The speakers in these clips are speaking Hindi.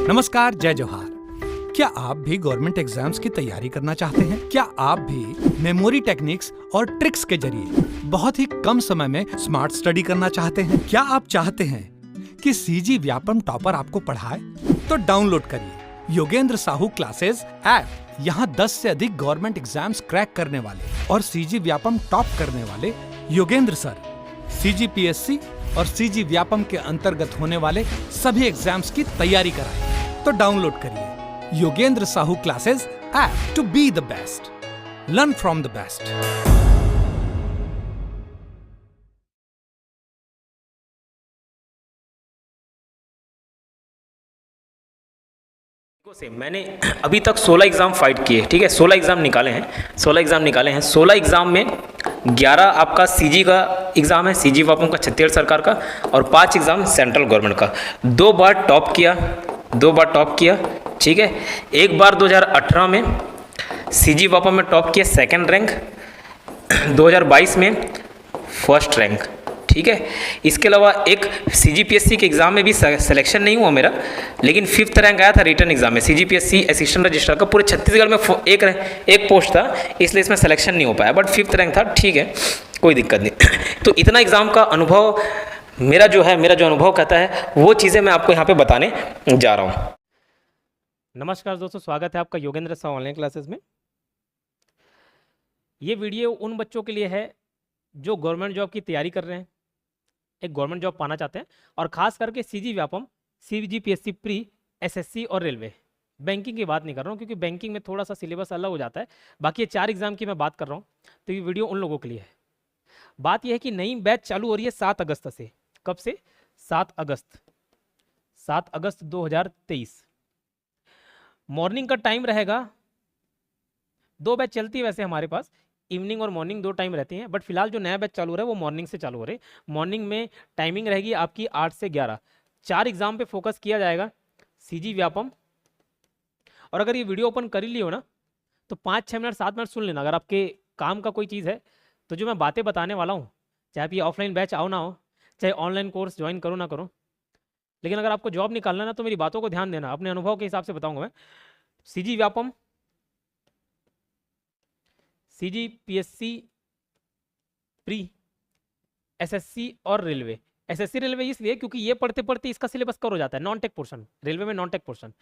नमस्कार, जय जोहार। क्या आप भी गवर्नमेंट एग्जाम्स की तैयारी करना चाहते हैं? क्या आप भी मेमोरी टेक्निक्स और ट्रिक्स के जरिए बहुत ही कम समय में स्मार्ट स्टडी करना चाहते हैं? क्या आप चाहते हैं कि सीजी व्यापम टॉपर आपको पढ़ाए? तो डाउनलोड करिए योगेंद्र साहू क्लासेस ऐप। यहाँ 10 से अधिक गवर्नमेंट एग्जाम्स क्रैक करने वाले और सीजी व्यापम टॉप करने वाले योगेंद्र सर सीजीपीएससी और सीजी व्यापम के अंतर्गत होने वाले सभी एग्जाम्स की तैयारी कराएं। तो डाउनलोड करिए Yogendra Sahu classes app to be the best, learn from the best. से मैंने अभी तक 16 एग्ज़ाम फाइट किए, ठीक है, 16 एग्ज़ाम निकाले हैं। 16 एग्ज़ाम में 11 आपका सीजी का एग्ज़ाम है, सीजी वापम का छत्तीसगढ़ सरकार का, और 5 एग्ज़ाम सेंट्रल गवर्नमेंट का। 2 बार टॉप किया, ठीक है। एक बार 2018 में सीजी वापम में टॉप किया, सेकंड रैंक। 2022 में फर्स्ट रैंक, ठीक है। इसके अलावा एक सीजीपीएससी के एग्ज़ाम में भी सिलेक्शन नहीं हुआ मेरा, लेकिन 5th रैंक आया था रिटर्न एग्ज़ाम में। सीजीपीएससी असिस्टेंट रजिस्ट्रार का पूरे छत्तीसगढ़ में एक पोस्ट था, इसलिए इसमें सिलेक्शन नहीं हो पाया, बट 5th रैंक था, ठीक है, कोई दिक्कत नहीं। तो इतना एग्ज़ाम का अनुभव मेरा जो अनुभव कहता है वो चीज़ें मैं आपको यहाँ पे बताने जा रहा हूँ। नमस्कार दोस्तों, स्वागत है आपका योगेंद्र साहू ऑनलाइन क्लासेस में। ये वीडियो उन बच्चों के लिए है जो गवर्नमेंट जॉब की तैयारी कर रहे हैं, एक गवर्नमेंट जॉब पाना चाहते हैं, और खास करके CG Vyapam, CGPSC pre, SSC और रेलवे। बैंकिंग की बात नहीं कर रहा हूँ क्योंकि बैंकिंग में थोड़ा सा सिलेबस अलग हो जाता है, बाकी ये 4 एग्जाम की मैं बात कर रहा हूँ, तो ये वीडियो उन लोगों के लिए है। बात यह है कि नई बैच चालू हो रही है 7 अगस्त से। कब से? 7 अगस्त 2023। मॉर्निंग का टाइम रहेगा, 2 बैच चलती है वैसे हमारे पास, इवनिंग और मॉर्निंग 2 टाइम रहती हैं, बट फिलहाल जो नया बैच चालू हो रहा है वो मॉर्निंग से चालू हो रही है। मॉर्निंग में टाइमिंग रहेगी आपकी 8 से 11। 4 एग्जाम पे फोकस किया जाएगा, सीजी व्यापम। और अगर ये वीडियो ओपन कर ही लियो ना तो 5-6 मिनट 7 मिनट सुन लेना। अगर आपके काम का कोई चीज़ है तो जो मैं बातें बताने वाला हूँ, चाहे आप ये ऑफलाइन बैच आओ ना हो, चाहे ऑनलाइन कोर्स ज्वाइन करो ना करो, लेकिन अगर आपको जॉब निकालना ना तो मेरी बातों को ध्यान देना, अपने अनुभव के हिसाब से बताऊंगा मैं। CG Vyapam, CGPSC pre, SSC और रेलवे। एसएससी रेलवे इसलिए क्योंकि ये पढ़ते पढ़ते इसका सिलेबस कवर हो जाता है, नॉन टेक पोर्शन, रेलवे में नॉन टेक पोर्शन।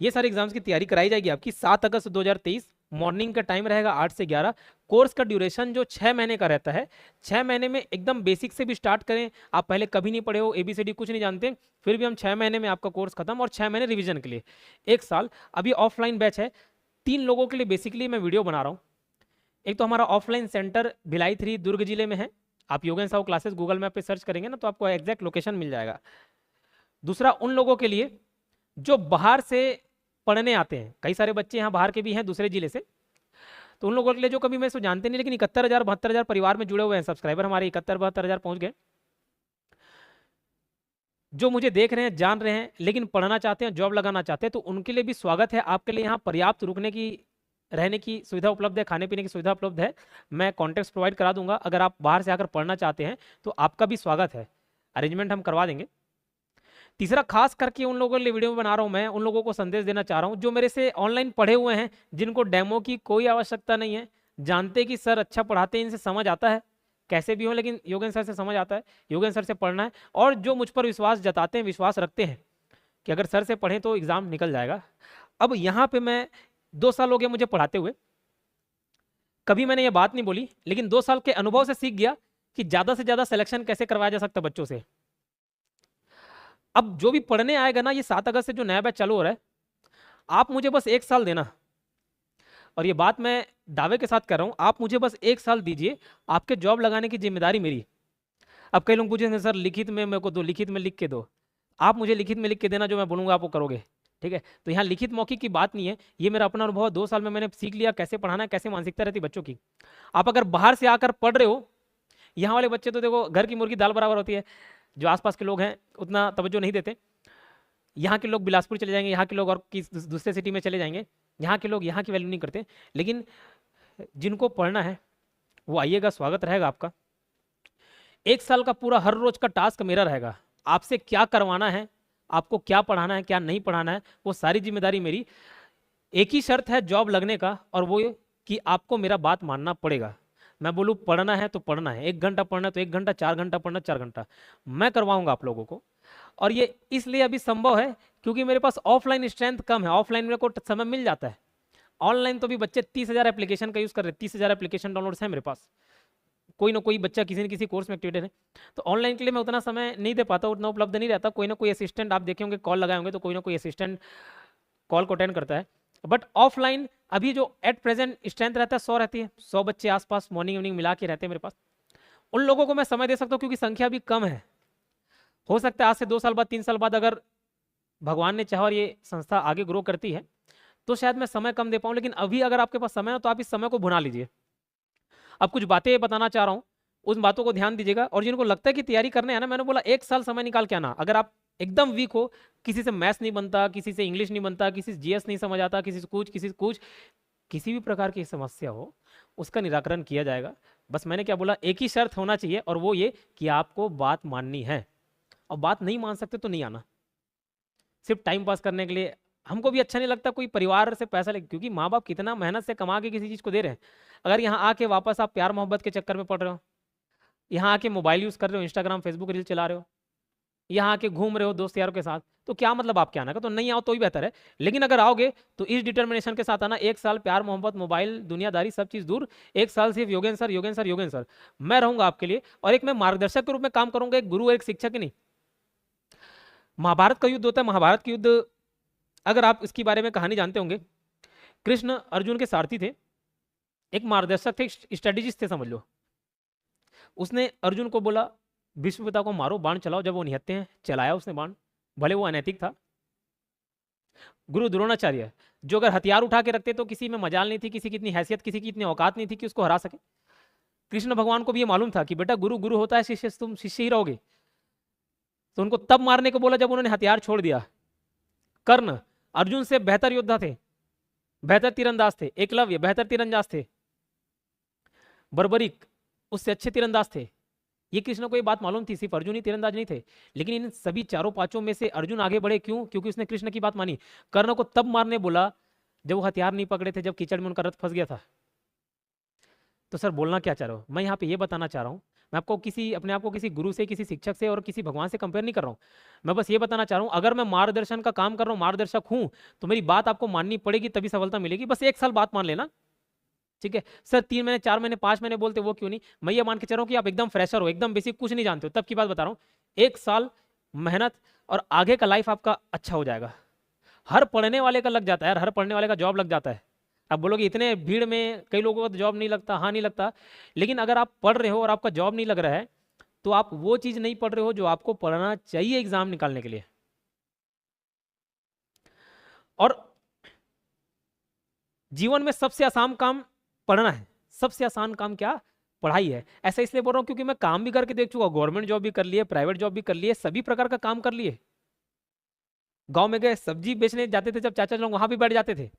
ये सारे एग्जाम्स की तैयारी कराई जाएगी आपकी 7 अगस्त 2023। मॉर्निंग का टाइम रहेगा 8 से 11। कोर्स का ड्यूरेशन जो 6 महीने का रहता है, 6 महीने में एकदम बेसिक से भी स्टार्ट करें, आप पहले कभी नहीं पढ़े हो, ABCD कुछ नहीं जानते, फिर भी हम 6 महीने में आपका कोर्स खत्म, और 6 महीने रिवीजन के लिए 1 साल। अभी ऑफलाइन बैच है 3 लोगों के लिए बेसिकली मैं वीडियो बना रहा हूँ। एक तो हमारा ऑफलाइन सेंटर भिलाई 3 दुर्ग जिले में है। आप Yogendra Sahu classes Google map पे सर्च करेंगे ना तो आपको एग्जैक्ट लोकेशन मिल जाएगा। दूसरा उन लोगों के लिए जो बाहर से पढ़ने आते हैं, कई सारे बच्चे यहाँ बाहर के भी हैं दूसरे जिले से, तो उन लोगों के लिए जो कभी मैं इसको जानते नहीं, लेकिन 71,000-72,000 परिवार में जुड़े हुए हैं, सब्सक्राइबर हमारे 71,000-72,000 पहुंच गए, जो मुझे देख रहे हैं, जान रहे हैं, लेकिन पढ़ना चाहते हैं, जॉब लगाना चाहते हैं, तो उनके लिए भी स्वागत है। आपके लिए यहाँ पर्याप्त रुकने की, रहने की सुविधा उपलब्ध है, खाने पीने की सुविधा उपलब्ध है, मैं कॉन्टेक्ट प्रोवाइड करा दूंगा। अगर आप बाहर से आकर पढ़ना चाहते हैं तो आपका भी स्वागत है, अरेंजमेंट हम करवा देंगे। तीसरा, खास करके उन लोगों के लिए वीडियो बना रहा हूं मैं, उन लोगों को संदेश देना चाह रहा हूं जो मेरे से ऑनलाइन पढ़े हुए हैं, जिनको डेमो की कोई आवश्यकता नहीं है, जानते कि सर अच्छा पढ़ाते हैं, इनसे समझ आता है, कैसे भी हो, लेकिन योगेंद्र सर से समझ आता है, योगेंद्र सर से पढ़ना है, और जो मुझ पर विश्वास जताते हैं, विश्वास रखते हैं कि अगर सर से पढ़ें तो एग्जाम निकल जाएगा। अब यहाँ पे मैं 2 साल हो गए मुझे पढ़ाते हुए, कभी मैंने ये बात नहीं बोली, लेकिन 2 साल के अनुभव से सीख गया कि ज़्यादा से ज़्यादा सिलेक्शन कैसे करवाया जा सकता है बच्चों से। अब जो भी पढ़ने आएगा ना, ये 7 अगस्त से जो नया बैच चालू हो रहा है, आप मुझे बस 1 साल देना, और ये बात मैं दावे के साथ कर रहा हूँ, आप मुझे बस 1 साल दीजिए, आपके जॉब लगाने की जिम्मेदारी मेरी। अब कई लोग पूछेंगे सर लिखित में मेरे को दो, लिखित में लिख के दो। आप मुझे लिखित में लिख के देना, जो मैं बोलूँगा आप वो करोगे, ठीक है। तो यहाँ लिखित मौखिक की बात नहीं है, ये मेरा अपना अनुभव 2 साल में मैंने सीख लिया कैसे पढ़ाना है, कैसे मानसिकता रहती बच्चों की। आप अगर बाहर से आकर पढ़ रहे हो, यहाँ वाले बच्चे तो देखो घर की मुर्गी दाल बराबर होती है, जो आसपास के लोग हैं उतना तवज्जो नहीं देते। यहाँ के लोग बिलासपुर चले जाएंगे, यहाँ के लोग और दूसरे सिटी में चले जाएंगे, यहाँ के लोग यहाँ की वैल्यू नहीं करते, लेकिन जिनको पढ़ना है वो आइएगा, स्वागत रहेगा आपका। 1 साल का पूरा हर रोज का टास्क मेरा रहेगा। आपसे क्या करवाना है, आपको क्या पढ़ाना है, क्या नहीं पढ़ाना है, वो सारी जिम्मेदारी मेरी। एक ही शर्त है जॉब लगने का, और वो ये कि आपको मेरा बात मानना पड़ेगा। मैं बोलूँ पढ़ना है तो पढ़ना है, 1 घंटा पढ़ना है तो 1 घंटा, 4 घंटा पढ़ना 4 घंटा, मैं करवाऊंगा आप लोगों को। और ये इसलिए अभी संभव है क्योंकि मेरे पास ऑफलाइन स्ट्रेंथ कम है, ऑफलाइन मेरे को समय मिल जाता है। ऑनलाइन तो भी बच्चे 30,000 एप्लीकेशन का यूज़ कर रहे हैं, 30,000 एप्लीकेशन डाउनलोड्स हैं मेरे पास, कोई ना कोई बच्चा किसी न किसी कोर्स में एक्टिवेटेड है। तो ऑनलाइन के लिए मैं उतना समय नहीं दे पाता, उतना उपलब्ध नहीं रहता। कोई ना कोई असिस्टेंट, आप देखे होंगे कॉल लगाए होंगे तो कोई ना कोई असिस्टेंट कॉल को अटेंड करता है। बट ऑफलाइन अभी जो एट प्रेजेंट स्ट्रेंथ रहता है 100 रहती है, 100 बच्चे आसपास मॉर्निंग इवनिंग मिला के रहते हैं मेरे पास। उन लोगों को मैं समय दे सकता हूँ क्योंकि संख्या भी कम है। हो सकता है आज से 2 साल बाद, 3 साल बाद अगर भगवान ने चाहा और ये संस्था आगे ग्रो करती है तो शायद मैं समय कम दे पाऊँ, लेकिन अभी अगर आपके पास समय हो तो आप इस समय को भुना लीजिए। अब कुछ बातें बताना चाह रहा हूँ, उन बातों को ध्यान दीजिएगा। और जिनको लगता है कि तैयारी करने आना, मैंने बोला 1 साल समय निकाल के आना। अगर आप एकदम वीक हो, किसी से मैथ्स नहीं बनता, किसी से इंग्लिश नहीं बनता, किसी से जीएस नहीं समझ आता, किसी से कुछ, किसी से कुछ, किसी भी प्रकार की समस्या हो उसका निराकरण किया जाएगा। बस मैंने क्या बोला, एक ही शर्त होना चाहिए और वो ये कि आपको बात माननी है। और बात नहीं मान सकते तो नहीं आना, सिर्फ टाइम पास करने के लिए। हमको भी अच्छा नहीं लगता कोई परिवार से पैसा ले, क्योंकि माँ बाप कितना मेहनत से कमा के किसी चीज़ को दे रहे हैं। अगर यहाँ आके वापस आप प्यार मोहब्बत के चक्कर में पड़ रहे हो, यहाँ आके मोबाइल यूज़ कर रहे हो, इंस्टाग्राम फेसबुक रील चला रहे हो, यहाँ आके घूम रहे हो दोस्त यारों के साथ, तो क्या मतलब आपके आने का? तो नहीं आओ तो ही बेहतर है। लेकिन अगर आओगे तो इस डिटर्मिनेशन के साथ आना, 1 साल प्यार मोहब्बत मोबाइल दुनियादारी सब चीज़ दूर, 1 साल सिर्फ Yogendra sir Yogendra sir Yogendra sir. मैं रहूंगा आपके लिए और एक मैं मार्गदर्शक के रूप में काम करूंगा, एक गुरु एक शिक्षक ही नहीं। महाभारत का युद्ध होता है, महाभारत के युद्ध अगर आप इसके बारे में कहानी जानते होंगे, कृष्ण अर्जुन के सारथी थे, एक मार्गदर्शक थे, स्ट्रेटेजिस्ट थे समझ लो। उसने अर्जुन को बोला भीष्म पिता को मारो, बाण चलाओ। जब वो निहत्ते हैं, चलाया उसने बाण, भले वो अनैतिक था। गुरु द्रोणाचार्य जो अगर हथियार उठा के रखते तो किसी में मजाल नहीं थी, किसी की इतनी हैसियत, किसी की इतनी औकात नहीं थी कि उसको हरा सके। कृष्ण भगवान को भी ये मालूम था कि बेटा गुरु गुरु होता है, शिष्य तुम शिष्य ही रहोगे। तो उनको तब मारने को बोला जब उन्होंने हथियार छोड़ दिया। कर्ण अर्जुन से बेहतर योद्धा थे, बेहतर तीरंदाज थे। एकलव्य बेहतर तीरंदाज थे। बर्बरीक उससे अच्छे तीरंदाज थे। ये कृष्ण को ये बात मालूम थी, सिर्फ अर्जुन ही तीरंदाज नहीं थे। लेकिन इन सभी चारों पांचों में से अर्जुन आगे बढ़े, क्यों? क्योंकि उसने कृष्ण की बात मानी। कर्ण को तब मारने बोला जब वो हथियार नहीं पकड़े थे, जब कीचड़ में उनका रथ फंस गया था। तो सर बोलना क्या चाह रहा हूँ मैं यहाँ पे? ये बताना चाह रहा हूँ, मैं आपको अपने आप को किसी गुरु से, किसी शिक्षक से और किसी भगवान से कंपेयर नहीं कर रहा हूँ। मैं बस ये बताना चाह रहा हूँ, अगर मैं मार्गदर्शन का काम कर रहा हूँ, मार्गदर्शक हूँ, तो मेरी बात आपको माननी पड़ेगी, तभी सफलता मिलेगी। बस 1 साल बात मान लेना, ठीक है? सर 3 महीने 4 महीने 5 महीने बोलते, वो क्यों नहीं? मैं ये मान के चल रहा हूँ कि आप एकदम फ्रेशर हो, एकदम बेसिक कुछ नहीं जानते हो, तब की बात बता रहा हूँ। 1 साल मेहनत और आगे का लाइफ आपका अच्छा हो जाएगा। हर पढ़ने वाले का लग जाता है यार, हर पढ़ने वाले का जॉब लग जाता है। आप बोलोगे इतने भीड़ में कई लोगों का जॉब नहीं लगता, हाँ नहीं लगता। लेकिन अगर आप पढ़ रहे हो और आपका जॉब नहीं लग रहा है तो आप वो चीज नहीं पढ़ रहे हो जो आपको पढ़ना चाहिए एग्जाम निकालने के लिए। और जीवन में सबसे आसान काम पढ़ना है। सबसे आसान काम क्या? पढ़ाई है। ऐसा इसलिए बोल रहा हूं क्योंकि मैं काम भी करके देख चुका, गवर्नमेंट जॉब भी कर लिए, प्राइवेट जॉब भी कर लिए, सभी प्रकार का काम कर लिए। गांव में गए, सब्जी बेचने जाते थे जब चाचा लोग, वहां भी बैठ जाते थे।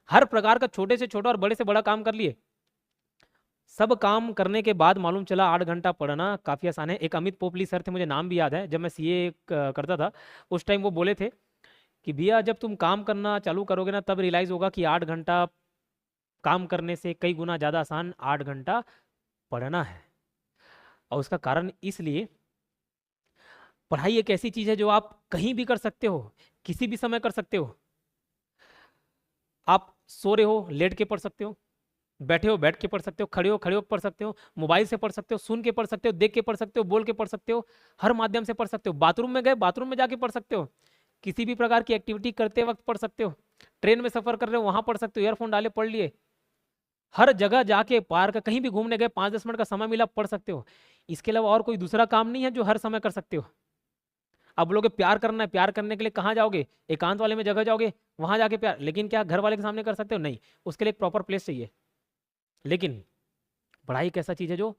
हर प्रकार का छोटे से छोटा और बड़े से बड़ा काम कर लिए। सब काम करने के बाद मालूम चला 8 घंटा पढ़ना काफ़ी आसान है। एक अमित पोपली सर थे, मुझे नाम भी याद है, जब मैं सीए करता था उस टाइम वो बोले थे कि भैया जब तुम काम करना चालू करोगे ना, तब रियलाइज़ होगा कि 8 घंटा काम करने से कई गुना ज़्यादा आसान 8 घंटा पढ़ना है। और उसका कारण इसलिए, पढ़ाई एक ऐसी चीज़ है जो आप कहीं भी कर सकते हो, किसी भी समय कर सकते हो। आप सो रहे हो लेट के पढ़ सकते हो, बैठे हो बैठ के पढ़ सकते हो, खड़े हो पढ़ सकते हो, मोबाइल से पढ़ सकते हो, सुन के पढ़ सकते हो, देख के पढ़ सकते हो, बोल के पढ़ सकते हो, हर माध्यम से पढ़ सकते हो। बाथरूम में गए, बाथरूम में जाके पढ़ सकते हो, किसी भी प्रकार की एक्टिविटी करते वक्त पढ़ सकते हो, ट्रेन में सफर कर रहे हो वहां पढ़ सकते हो, ईयरफोन डाले पढ़ लिए, हर जगह जाके पार्क कहीं भी घूमने गए 5-10 मिनट का समय मिला पढ़ सकते हो। इसके अलावा और कोई दूसरा काम नहीं है जो हर समय कर सकते हो। अब बोलोगे प्यार करना है, प्यार करने के लिए कहाँ जाओगे? एकांत वाले में जगह जाओगे, वहां जाके प्यार। लेकिन क्या घर वाले के सामने कर सकते हो? नहीं, उसके लिए एक प्रॉपर प्लेस चाहिए। लेकिन पढ़ाई एक ऐसा चीज है जो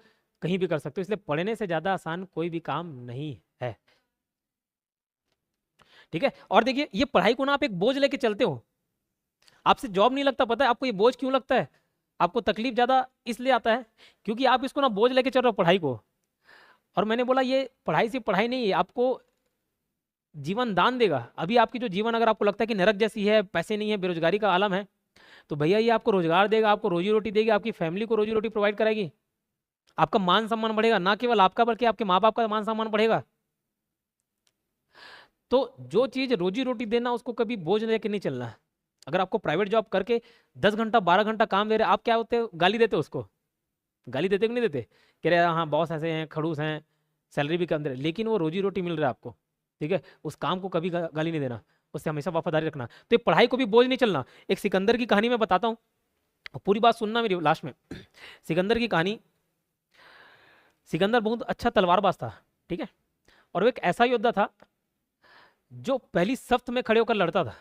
कहीं भी कर सकते हो, इसलिए पढ़ने से ज्यादा आसान कोई भी काम नहीं है, ठीक है? और देखिए, ये पढ़ाई को ना आप एक बोझ लेके चलते हो, आपसे जॉब नहीं लगता। पता है आपको ये बोझ क्यों लगता है? आपको तकलीफ ज्यादा इसलिए आता है क्योंकि आप इसको ना बोझ लेके चल रहे हो पढ़ाई को। और मैंने बोला ये पढ़ाई से पढ़ाई नहीं है, आपको जीवन दान देगा। अभी आपकी जो जीवन अगर आपको लगता है कि नरक जैसी है, पैसे नहीं है, बेरोजगारी का आलम है, तो भैया ये आपको रोजगार देगा, आपको रोजी रोटी देगी, आपकी फैमिली को रोजी रोटी प्रोवाइड कराएगी, आपका मान सम्मान बढ़ेगा, ना केवल आपका बल्कि आपके माँ बाप का मान सम्मान बढ़ेगा। तो जो चीज रोजी रोटी देना उसको कभी बोझ लेके नहीं चलना है। अगर आपको प्राइवेट जॉब करके 10 घंटा 12 घंटा काम दे रहे, आप क्या होते हो, गाली देते हो उसको, गाली देते कि नहीं देते, कह रहे हाँ बॉस ऐसे हैं, खड़ूस हैं, सैलरी भी कम दे रहे, लेकिन वो रोजी रोटी मिल रहा है आपको, ठीक है, उस काम को कभी गाली नहीं देना, उससे हमेशा वफादारी रखना। तो ये पढ़ाई को भी बोझ नहीं चलना। एक सिकंदर की कहानी मैं बताता हूँ, पूरी बात सुनना मेरी लास्ट में। सिकंदर की कहानी, सिकंदर बहुत अच्छा तलवारबाज था, ठीक है, और वो एक ऐसा योद्धा था जो पहली सफ्त में खड़े होकर लड़ता था।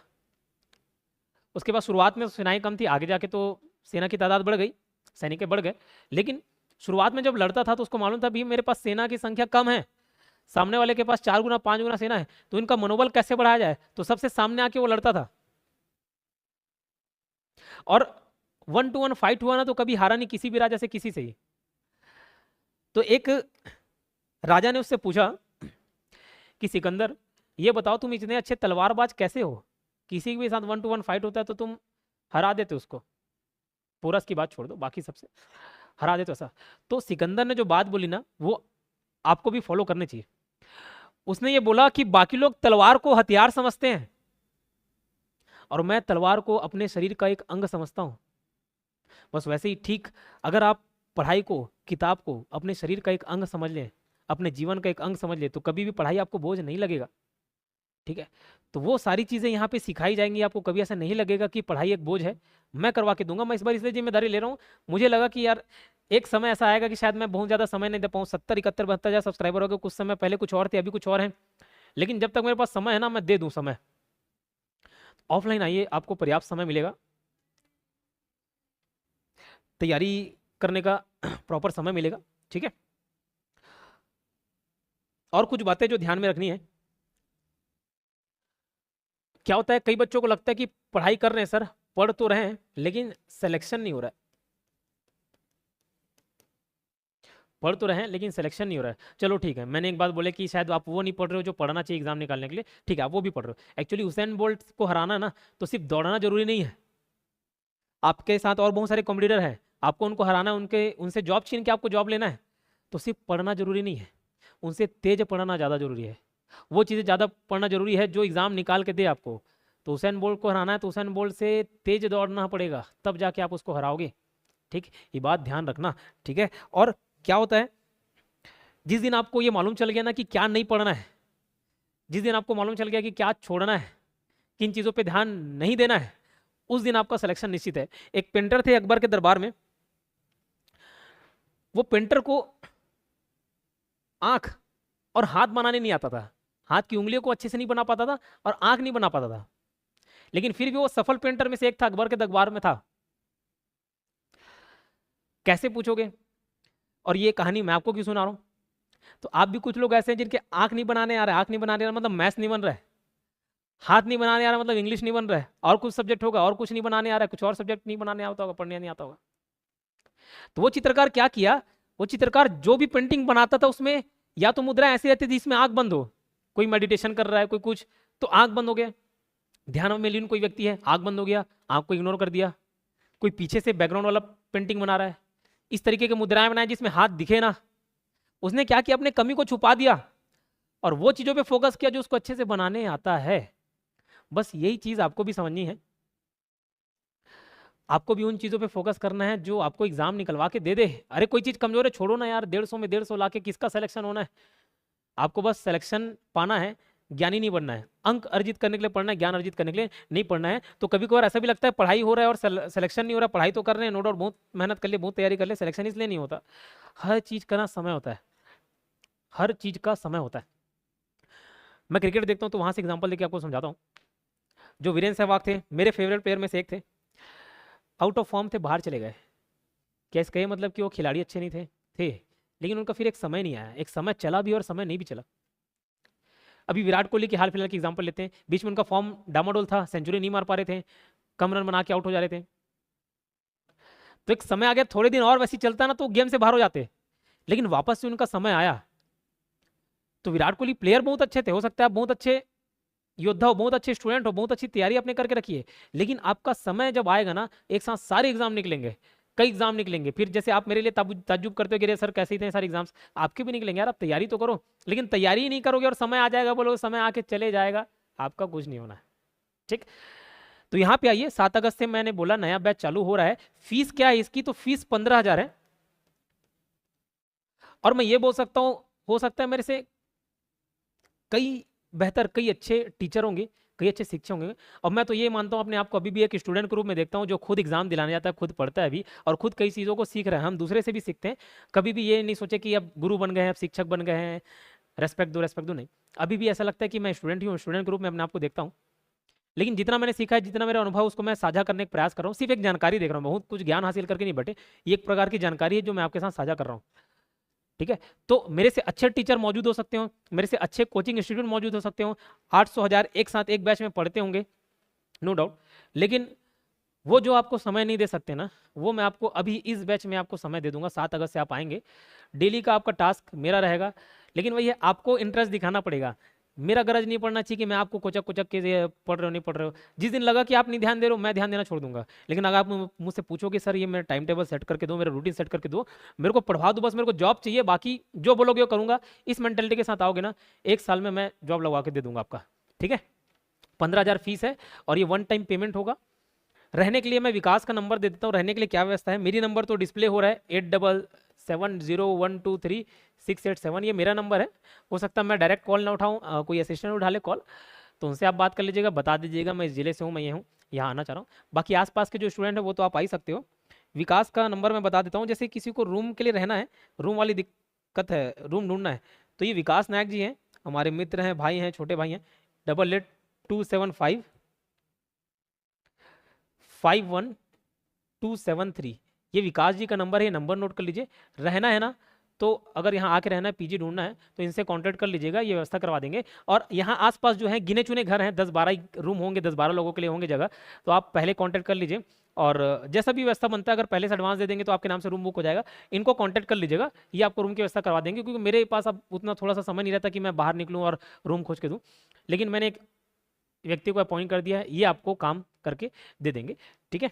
उसके बाद शुरुआत में सेनाएं कम थी, आगे जाके तो सेना की तादाद बढ़ गई, सैनिक बढ़ गए, लेकिन शुरुआत में जब लड़ता था तो उसको मालूम था भी मेरे पास सेना की संख्या कम है, सामने वाले के पास 4 गुना 5 गुना सेना है, तो इनका मनोबल कैसे बढ़ाया जाए, तो सबसे सामने आके वो लड़ता था। और 1 to 1 फाइट हुआ ना तो कभी हारा नहीं किसी भी राजा से, किसी से ही। तो एक राजा ने उससे पूछा कि सिकंदर ये बताओ तुम इतने अच्छे तलवारबाज कैसे हो, किसी के साथ 1 to 1 फाइट होता है तो तुम हरा देते उसको, पोरस की बात छोड़ दो, बाकी सबसे हरा देते ऐसा। तो सिकंदर ने जो बात बोली ना वो आपको भी फॉलो करनी चाहिए। उसने ये बोला कि बाकी लोग तलवार को हथियार समझते हैं और मैं तलवार को अपने शरीर का एक अंग समझता हूं। बस वैसे ही ठीक, अगर आप पढ़ाई को, किताब को अपने शरीर का एक अंग समझ लें, अपने जीवन का एक अंग समझ लें, तो कभी भी पढ़ाई आपको बोझ नहीं लगेगा, ठीक है। तो वो सारी चीजें यहाँ पे सिखाई जाएंगी, आपको कभी ऐसा नहीं लगेगा कि पढ़ाई एक बोझ है। मैं करवा के दूंगा, मैं इस बार इसलिए जिम्मेदारी ले रहा हूँ, मुझे लगा कि यार एक समय ऐसा आएगा कि शायद मैं बहुत ज्यादा समय नहीं दे पाऊँ, 70 71 72 हज़ार सब्सक्राइबर हो गए, कुछ समय पहले कुछ और थे, अभी कुछ और हैं, लेकिन जब तक मेरे पास समय है ना मैं दे दूं समय। ऑफलाइन आइए, आपको पर्याप्त समय मिलेगा, तैयारी करने का प्रॉपर समय मिलेगा, ठीक है। और कुछ बातें जो ध्यान में रखनी है, क्या होता है कई बच्चों को लगता है कि पढ़ाई कर रहे हैं सर, पढ़ तो रहे हैं लेकिन सिलेक्शन नहीं हो रहा है, पढ़ तो रहे हैं लेकिन सिलेक्शन नहीं हो रहा है। चलो ठीक है, मैंने एक बात बोले कि शायद आप वो नहीं पढ़ रहे हो जो पढ़ना चाहिए एग्जाम निकालने के लिए, ठीक है आप वो भी पढ़ रहे हो। एक्चुअली हुसैन बोल्ट को हराना ना तो सिर्फ दौड़ना जरूरी नहीं है, आपके साथ और बहुत सारे कॉम्पिटिटर हैं, आपको उनको हराना, उनसे जॉब छीन के आपको जॉब लेना है, तो सिर्फ पढ़ना जरूरी नहीं है, उनसे तेज पढ़ना ज़्यादा जरूरी है, वो चीज़ें ज़्यादा पढ़ना जरूरी है जो एग्ज़ाम निकाल के दे आपको। तो हुसैन बोल्ट को हराना है तो हुसैन बोल्ट से तेज दौड़ना पड़ेगा, तब जाके आप उसको हराओगे, ठीक, ये बात ध्यान रखना, ठीक है। और क्या होता है, जिस दिन आपको ये मालूम चल गया ना कि क्या नहीं पढ़ना है, जिस दिन आपको मालूम चल गया कि क्या छोड़ना है, किन चीज़ों पे ध्यान नहीं देना है, उस दिन आपका सिलेक्शन निश्चित है। एक पेंटर थे अकबर के दरबार में, वो पेंटर को आंख और हाथ बनाने नहीं आता था, हाथ की उंगलियों को अच्छे से नहीं बना पाता था और आंख नहीं बना पाता था, लेकिन फिर भी वो सफल पेंटर में से एक था, अकबर के दरबार में था। कैसे पूछोगे, और ये कहानी मैं आपको क्यों सुना रहा हूं, तो आप भी कुछ लोग ऐसे हैं जिनके आंख नहीं बनाने आ रहा है, आंख नहीं बनाने आ रहा मतलब मैथ्स नहीं बन रहा है, हाथ नहीं बनाने आ रहा मतलब इंग्लिश नहीं बन रहा है, और कुछ सब्जेक्ट होगा और कुछ नहीं बनाने आ रहा है, कुछ और सब्जेक्ट नहीं बनाने आता होगा, पढ़ने नहीं आता होगा। तो वो चित्रकार क्या किया, वो चित्रकार जो भी पेंटिंग बनाता था उसमें या तो मुद्रा ऐसी रहती थी जिसमें आंख बंद हो, कोई मेडिटेशन कर रहा है, कोई कुछ, तो आंख बंद हो गया, ध्यान में लीन कोई व्यक्ति है, आंख बंद हो गया, आंख को इग्नोर कर दिया, कोई पीछे से बैकग्राउंड वाला पेंटिंग बना रहा है, इस तरीके के मुद्राएं बनाए जिसमें हाथ दिखे ना। उसने क्या किया, अपने कमी को छुपा दिया और वो चीजों पे फोकस किया जो उसको अच्छे से बनाने आता है। बस यही चीज आपको भी समझनी है, आपको भी उन चीजों पे फोकस करना है जो आपको एग्जाम निकलवा के दे दे। अरे कोई चीज कमजोर है छोड़ो ना यार, 150 में 150 लाके किसका सिलेक्शन होना है, आपको बस सिलेक्शन पाना है, ज्ञानी नहीं बनना है। अंक अर्जित करने के लिए पढ़ना है, ज्ञान अर्जित करने के लिए नहीं पढ़ना है। तो कभी कभार ऐसा भी लगता है पढ़ाई हो रहा है और सिलेक्शन नहीं हो रहा, पढ़ाई तो कर रहे हैं नो डाउट, बहुत मेहनत कर ले, बहुत तैयारी कर ले, सिलेक्शन इसलिए नहीं होता। हर चीज का ना समय होता है, हर चीज का समय होता है। मैं क्रिकेट देखता हूँ तो वहां से एग्जाम्पल देके आपको समझाता हूँ। जो वीरेंद्र सहवाग थे, मेरे फेवरेट प्लेयर में से एक थे, आउट ऑफ फॉर्म थे, बाहर चले गए। क्या इसका ये मतलब कि वो खिलाड़ी अच्छे नहीं थे, लेकिन उनका फिर एक समय नहीं आया, एक समय चला भी और समय नहीं भी चला। अभी विराट कोहली की हाल फिलहाल की एग्जांपल लेते हैं, बीच में उनका फॉर्म डामाडोल था, सेंचुरी नहीं मार पा रहे थे, कम रन बना के आउट हो जा रहे थे। तो एक समय आ गया, थोड़े दिन और वैसे चलता ना तो गेम से बाहर हो जाते, लेकिन वापस से उनका समय आया तो विराट कोहली प्लेयर बहुत अच्छे थे, हो सकता है आप बहुत अच्छे योद्धा हो, बहुत अच्छे स्टूडेंट हो, बहुत अच्छी तैयारी आपने करके रखी है, लेकिन आपका समय जब आएगा ना, एक साथ सारे एग्जाम निकलेंगे, कई एग्जाम निकलेंगे, फिर जैसे आप मेरे लिए ताज्जुब करते हो कि सर कैसे इतने सारे एग्जाम्स, आपके भी निकलेंगे यार, आप तैयारी तो करो, लेकिन तैयारी ही नहीं करोगे और समय आ जाएगा बोलो समय आके चले जाएगा, आपका कुछ नहीं होना है। ठीक, तो यहाँ पे आइए, 7 अगस्त से मैंने बोला नया बैच चालू हो रहा है। फीस क्या है इसकी? तो फीस 15,000 है, और मैं ये बोल सकता हूँ हो सकता है मेरे से कई बेहतर, कई अच्छे टीचर होंगे, कई अच्छे शिक्षक होंगे, और मैं तो ये मानता हूँ अपने आप को अभी भी एक स्टूडेंट के रूप में देखता हूँ जो खुद एग्जाम दिलाने जाता है, खुद पढ़ता है अभी, और खुद कई चीज़ों को सीख रहा है। हम दूसरे से भी सीखते हैं, कभी भी ये नहीं सोचे कि अब गुरु बन गए हैं, अब शिक्षक बन गए हैं, रेस्पेक्ट दो, नहीं। अभी भी ऐसा लगता है कि मैं स्टूडेंट ही हूँ, स्टूडेंट के रूप में अपने आप को देखता हूँ, लेकिन जितना मैंने सीखा है, जितना मेरा अनुभव, उसको मैं साझा करने का प्रयास कर रहा हूँ। सिर्फ एक जानकारी देख रहा हूँ, बहुत कुछ ज्ञान हासिल करके नहीं बैठे, ये एक प्रकार की जानकारी है जो मैं आपके साथ साझा कर रहा हूँ। ठीक है, तो मेरे से अच्छे टीचर मौजूद हो सकते हो, मेरे से अच्छे कोचिंग इंस्टीट्यूट मौजूद हो सकते हो, 800 1000 एक साथ एक बैच में पढ़ते होंगे, नो डाउट, लेकिन वो जो आपको समय नहीं दे सकते ना, वो मैं आपको अभी इस बैच में आपको समय दे दूंगा। 7 अगस्त से आप आएंगे, डेली का आपका टास्क मेरा रहेगा, लेकिन वही है, आपको इंटरेस्ट दिखाना पड़ेगा। मेरा गरज नहीं पड़ना चाहिए कि मैं आपको कोचक कोचक के पढ़ रहे हो नहीं पढ़ रहे हो, जिस दिन लगा कि आप नहीं ध्यान दे रहे हो, मैं ध्यान देना छोड़ दूंगा। लेकिन अगर आप मुझसे पूछोगे सर ये मेरा टाइम टेबल सेट करके दो, मेरा रूटीन सेट करके दो, मेरे को पढ़वा दो, बस मेरे को जॉब चाहिए, बाकी जो बोलोगे वो करूंगा, इस मेंटेलिटी के साथ आओगे ना, एक साल में मैं जॉब लगवा के दे दूंगा आपका। ठीक है, 15,000 फीस है, और ये 1 टाइम पेमेंट होगा। रहने के लिए मैं विकास का नंबर दे देता हूँ, रहने के लिए क्या व्यवस्था है, मेरी नंबर तो डिस्प्ले हो रहा है 8770123687, ये मेरा नंबर है। हो सकता है मैं डायरेक्ट कॉल ना उठाऊँ, कोई असिस्टेंट उठा ले कॉल, तो उनसे आप बात कर लीजिएगा, बता दीजिएगा मैं इस जिले से हूँ, मैं ये हूँ, यहाँ आना चाह रहा हूँ। बाकी आसपास के जो स्टूडेंट है वो तो आप आ ही सकते हो। विकास का नंबर मैं बता देता हूँ, जैसे किसी को रूम के लिए रहना है, रूम वाली दिक्कत है, रूम ढूंढना है, तो ये विकास नायक जी हैं, हमारे मित्र हैं, भाई हैं, छोटे भाई हैं, 8827551273, ये विकास जी का नंबर है, नंबर नोट कर लीजिए। रहना है ना, तो अगर यहाँ आके रहना है, पीजी ढूंढना है, तो इनसे कांटेक्ट कर लीजिएगा, ये व्यवस्था करवा देंगे। और यहाँ आसपास जो है गिने चुने घर हैं, 10-12 रूम होंगे, 10-12 लोगों के लिए होंगे जगह, तो आप पहले कांटेक्ट कर लीजिए, और जैसा भी व्यवस्था बनता है, अगर पहले से एडवांस दे देंगे तो आपके नाम से रूम बुक हो जाएगा। इनको कांटेक्ट कर लीजिएगा, ये आपको रूम की व्यवस्था करवा देंगे, क्योंकि मेरे पास अब उतना थोड़ा सा समय नहीं रहता कि मैं बाहर निकलूँ और रूम खोज के दूँ, लेकिन मैंने एक व्यक्ति को अपॉइंट कर दिया है, ये आपको काम करके दे देंगे। ठीक है,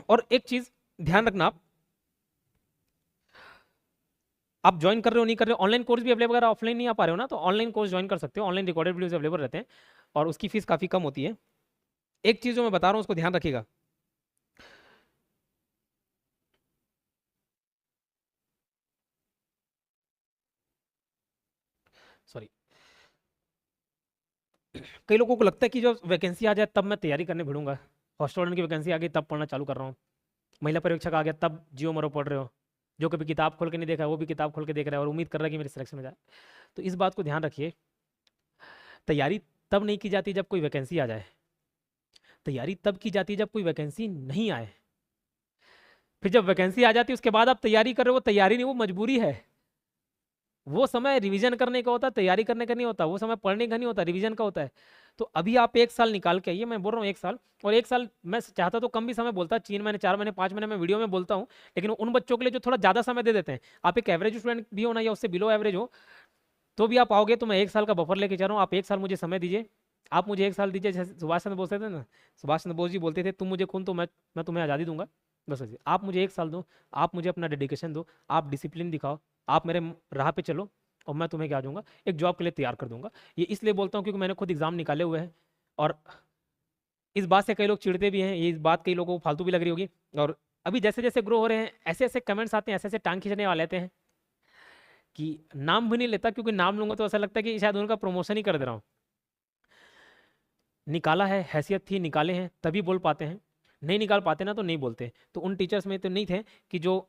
और एक चीज ध्यान रखना, आप ज्वाइन कर रहे हो नहीं कर रहे हो, ऑनलाइन कोर्स भी अवेलेबल, अगर ऑफलाइन नहीं आ पा रहे हो ना, तो ऑनलाइन कोर्स ज्वाइन कर सकते हो, ऑनलाइन रिकॉर्डेड वीडियोस अवेलेबल रहते हैं, और उसकी फीस काफ़ी कम होती है। एक चीज़ जो मैं बता रहा हूँ उसको ध्यान रखिएगा, सॉरी, कई लोगों को लगता है कि जब वैकेंसी आ जाए तब मैं तैयारी करने भिड़ूंगा, हॉस्टल वार्डन की वैकेंसी आ गई तब पढ़ना चालू कर रहा हूँ, महिला पर्यवेक्षक आ गया तब जियो मरो पढ़ रहे हो, जो कभी किताब खोल के नहीं देखा है वो भी किताब खोल के देख रहा है और उम्मीद कर रहा है कि मेरी सिलेक्शन हो जाए। तो इस बात को ध्यान रखिए, तैयारी तब नहीं की जाती जब कोई वैकेंसी आ जाए, तैयारी तब की जाती है जब कोई वैकेंसी नहीं आए। फिर जब वैकेंसी आ जाती है उसके बाद आप तैयारी कर रहे हो, वो तैयारी नहीं, वो मजबूरी है। वो समय रिवीजन करने का होता है, तैयारी करने का नहीं होता, वो समय पढ़ने का नहीं होता, रिवीजन का होता है। तो अभी आप 1 साल निकाल के आइए, मैं बोल रहा हूँ 1 साल, और 1 साल मैं चाहता तो कम भी समय बोलता, 3 महीने 4 महीने 5 महीने मैं वीडियो में बोलता हूँ, लेकिन उन बच्चों के लिए जो थोड़ा ज़्यादा समय दे देते हैं, आप एक एवरेज स्टूडेंट भी हो ना या उससे बिलो एवरेज हो, तो भी आप आओगे, तो मैं 1 साल का बफर लेके जा रहा हूँ, आप 1 साल मुझे समय दीजिए, आप मुझे 1 साल दीजिए, जैसे सुभाष चंद्र बोस थे ना, सुभाष चंद्र बोस जी बोलते थे, तुम मुझे खून तो मैं तुम्हें आज़ादी दूंगा, बस वैसे आप मुझे 1 साल दो, आप मुझे अपना डेडिकेशन दो, आप डिसिप्लिन दिखाओ, आप मेरे राह पे चलो, और मैं तुम्हें क्या दूंगा, एक जॉब के लिए तैयार कर दूंगा। ये इसलिए बोलता हूँ क्योंकि मैंने खुद एग्जाम निकाले हुए हैं, और इस बात से कई लोग चिढ़ते भी हैं, ये इस बात कई लोगों को फालतू भी लग रही होगी, और अभी जैसे जैसे ग्रो हो रहे हैं ऐसे ऐसे कमेंट्स आते हैं, ऐसे ऐसे टांग खींचने वाले आते हैं कि नाम भी नहीं लेता, क्योंकि नाम लूंगा तो ऐसा लगता है कि शायद उनका प्रमोशन ही कर दे रहा हूँ। निकाला है, हैसियत थी, निकाले हैं तभी बोल पाते हैं, नहीं निकाल पाते ना तो नहीं बोलते। तो उन टीचर्स में तो नहीं थे कि जो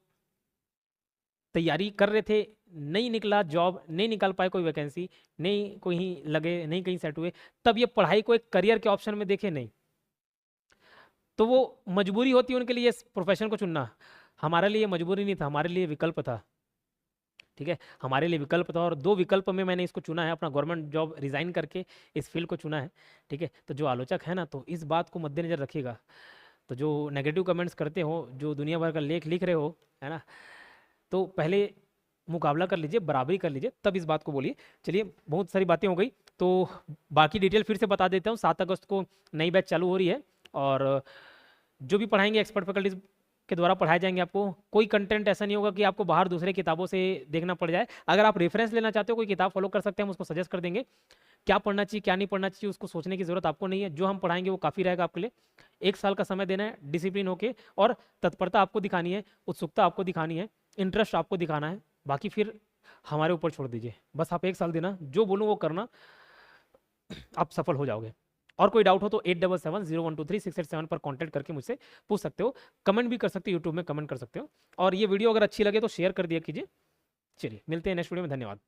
तैयारी कर रहे थे, नहीं निकला जॉब, नहीं निकाल पाए कोई वैकेंसी, नहीं कोई लगे, नहीं कहीं सेट हुए, तब ये पढ़ाई को एक करियर के ऑप्शन में देखे नहीं, तो वो मजबूरी होती है उनके लिए इस प्रोफेशन को चुनना। हमारे लिए मजबूरी नहीं था, हमारे लिए विकल्प था। ठीक है, हमारे लिए विकल्प था, और 2 विकल्प में मैंने इसको चुना है, अपना गवर्नमेंट जॉब रिजाइन करके इस फील्ड को चुना है। ठीक है, तो जो आलोचक है ना, तो इस बात को मद्देनजर रखिएगा। तो जो नेगेटिव कमेंट्स करते हो, जो दुनिया भर का लेख लिख रहे हो, है ना, तो पहले मुकाबला कर लीजिए, बराबरी कर लीजिए, तब इस बात को बोलिए। चलिए, बहुत सारी बातें हो गई, तो बाकी डिटेल फिर से बता देता हूँ। 7 अगस्त को नई बैच चालू हो रही है और जो भी पढ़ाएंगे एक्सपर्ट फैकल्टीज के द्वारा पढ़ाए जाएंगे। आपको कोई कंटेंट ऐसा नहीं होगा कि आपको बाहर दूसरे किताबों से देखना पड़ जाए। अगर आप रेफरेंस लेना चाहते हो, कोई किताब फॉलो कर सकते हैं, हम उसको सजेस्ट कर देंगे। क्या पढ़ना चाहिए क्या नहीं पढ़ना चाहिए उसको सोचने की जरूरत आपको नहीं है। जो हम पढ़ाएंगे वो काफ़ी रहेगा आपके लिए। 1 साल का समय देना है, डिसिप्लिन होके, और तत्परता आपको दिखानी है, उत्सुकता आपको दिखानी है, इंटरेस्ट आपको दिखाना है। बाकी फिर हमारे ऊपर छोड़ दीजिए। बस आप 1 साल देना, जो बोलूँ वो करना, आप सफल हो जाओगे। और कोई डाउट हो तो 8770123687 पर कांटेक्ट करके मुझसे पूछ सकते हो। कमेंट भी कर सकते हो, यूट्यूब में कमेंट कर सकते हो। और ये वीडियो अगर अच्छी लगे तो शेयर कर दिया कीजिए। चलिए, मिलते हैं नेक्स्ट वीडियो में। धन्यवाद।